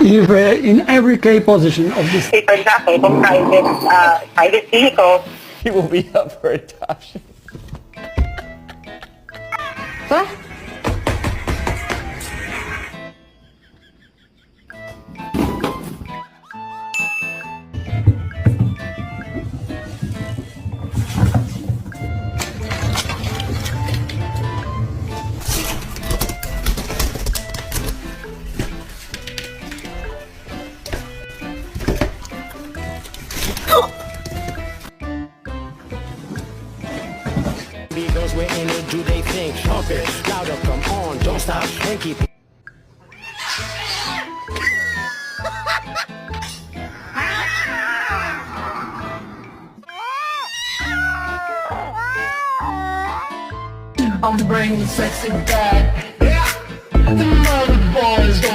if in every K position of this, Say, for example, kung private vehicle, He will be up for adoption. Huh? Beagles, we're in it, do they think? Pump it, louder, come on, don't stop, and keep it. I'm bringing sexy back. The